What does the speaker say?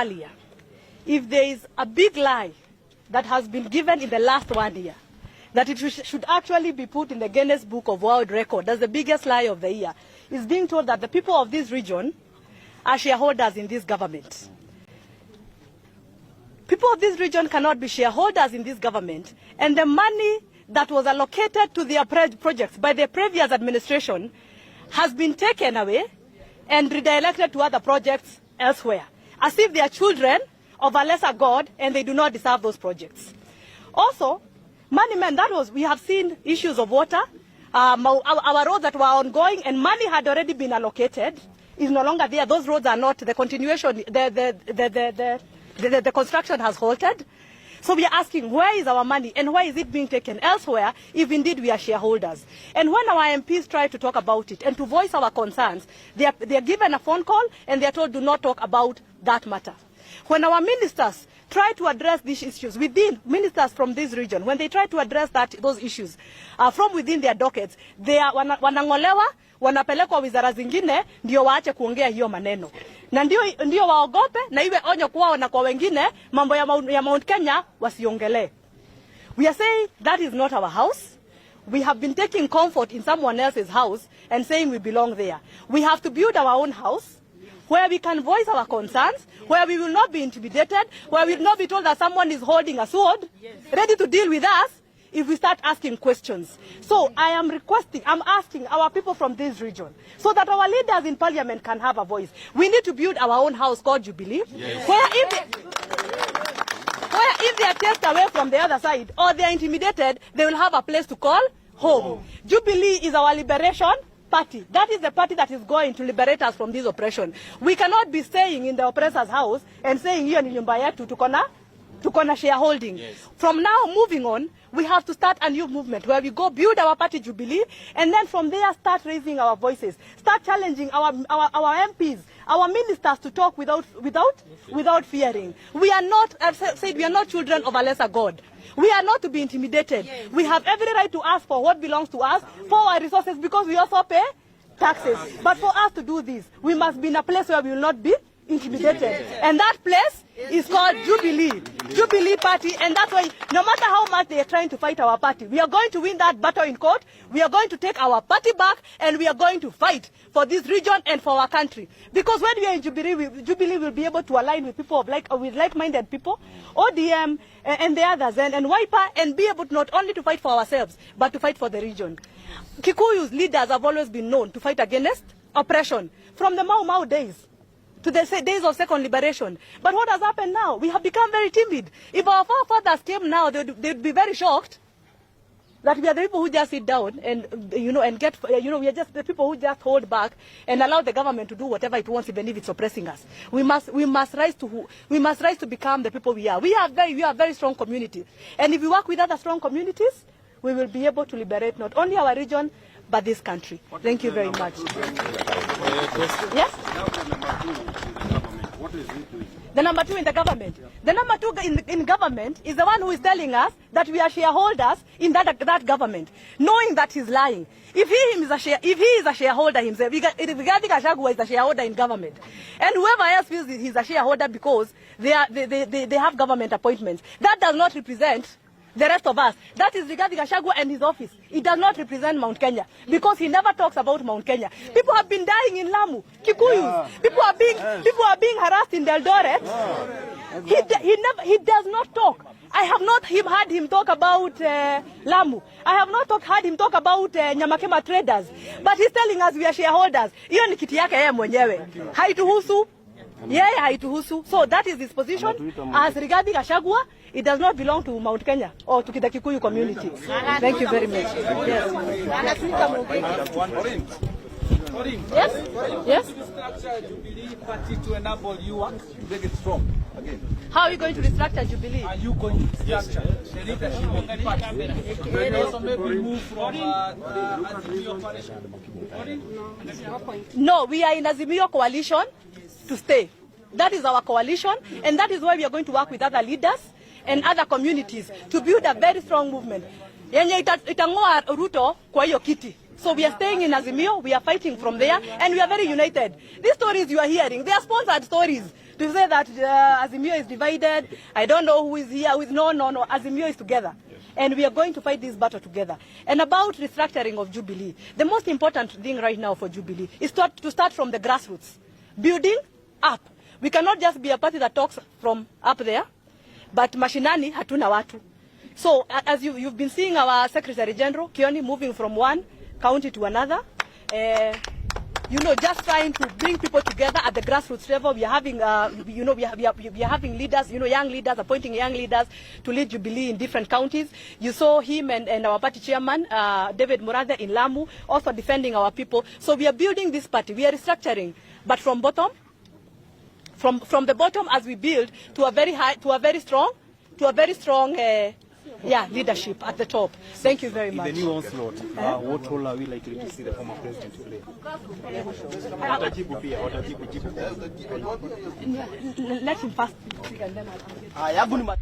earlier, if there is a big lie that has been given in the last 1 year, that it should actually be put in the Guinness Book of World Record as the biggest lie of the year, is being told that the people of this region are shareholders in this government. People of this region cannot be shareholders in this government, and the money that was allocated to their projects by the previous administration has been taken away and redirected to other projects elsewhere, as if they are children of a lesser God and they do not deserve those projects. Also, money men, we have seen issues of water, our roads that were ongoing and money had already been allocated is no longer there. Those roads are not, the continuation, the construction has halted. So we are asking, where is our money and why is it being taken elsewhere if indeed we are shareholders? And when our MPs try to talk about it and to voice our concerns, they are given a phone call and they are told do not talk about that matter. When our ministers try to address these issues within ministers from this region, when they try to address those issues from within their dockets, they are wanangolewa, wanapelekwa wizara zingine ndio waache kuongea hiyo maneno. Na ndio waogope na iwe onyo kwao na kwa wengine mambo ya Mount Kenya wasiongele. We are saying that is not our house. We have been taking comfort in someone else's house and saying we belong there. We have to build our own house where we can voice our concerns, where we will not be intimidated, where we will not be told that someone is holding a sword, ready to deal with us if we start asking questions. So I'm asking our people from this region, so that our leaders in parliament can have a voice. We need to build our own house called Jubilee, where if they are chased away from the other side or they are intimidated, they will have a place to call home. Jubilee is our liberation party. That is the party that is going to liberate us from this oppression. We cannot be staying in the oppressor's house and saying hiyo ni nyumba yetu tukona shareholding. From now moving on, we have to start a new movement where we go build our party Jubilee, and then from there start raising our voices, start challenging our MPs, our ministers to talk without fearing. We are not, I've said, we are not children of a lesser God. We are not to be intimidated. We have every right to ask for what belongs to us, for our resources, because we also pay taxes. But for us to do this, we must be in a place where we will not be intimidated. And that place is called Jubilee Party, and that's why no matter how much they are trying to fight our party, we are going to win that battle in court. We are going to take our party back, and we are going to fight for this region and for our country. Because when we are in Jubilee will be able to align with people with like-minded people, ODM and the others, and Wiper, and be able to not only to fight for ourselves, but to fight for the region. Kikuyu's leaders have always been known to fight against oppression, from the Mau Mau days to the days of second liberation. But what has happened now? We have become very timid. If our forefathers came now, they'd be very shocked that we are the people who just sit down and we are just the people who just hold back and allow the government to do whatever it wants, even if it's oppressing us. We must rise to become the people we are. We are very strong communities, and if we work with other strong communities, we will be able to liberate not only our region but this country. Thank you very much. Yes? What is it doing? The number two in the government. The number two in government is the one who is telling us that we are shareholders in that government, knowing that he's lying. If he is a shareholder himself, Rigathi Gachagua is a shareholder in government, and whoever else feels he's a shareholder because they have government appointments, that does not represent the rest of us. That is Rigathi Gachagua and his office. It does not represent Mount Kenya, because he never talks about Mount Kenya. People have been dying in Lamu, Kikuyus. People are being harassed in Eldoret. He does not talk. I have not heard him talk about Lamu. I have not heard him talk about Nyamakema traders. But he's telling us we are shareholders. Hiyo ni kiti yake yeye mwenyewe. Haituhusu. Yeye haituhusu. So that is his position as Rigathi Gachagua. It does not belong to Mount Kenya or to the Kikuyu community. Thank you very much. Yes. Yes. Restructure Jubilee Party to enable you to make it strong again. How are you going to restructure Jubilee? Are you going to restructure the leadership of the party? And also maybe move from Azimio coalition? No, we are in Azimio coalition to stay. That is our coalition, and that is why we are going to work with other leaders and other communities to build a very strong movement. Yenye itangoa Ruto kwa hiyo kiti. So we are staying in Azimio, we are fighting from there, and we are very united. These stories you are hearing, they are sponsored stories. To say that Azimio is divided, I don't know who is here, who is no. Azimio is together. Yes. And we are going to fight this battle together. And about restructuring of Jubilee, the most important thing right now for Jubilee is to start from the grassroots. Building up. We cannot just be a party that talks from up there, but mashinani hatuna watu. So as you've been seeing our Secretary General, Kioni, moving from one county to another, just trying to bring people together at the grassroots level. We are having, we are having leaders, young leaders, appointing young leaders to lead Jubilee in different counties. You saw him and our party chairman, David Murathe in Lamu, also defending our people. So we are building this party. We are restructuring, but from bottom, from the bottom as we build to a very high, to a very strong leadership at the top. Thank you very much. In the new onslaught, what role are we likely to see the former president play? Let him first speak and then I'll answer.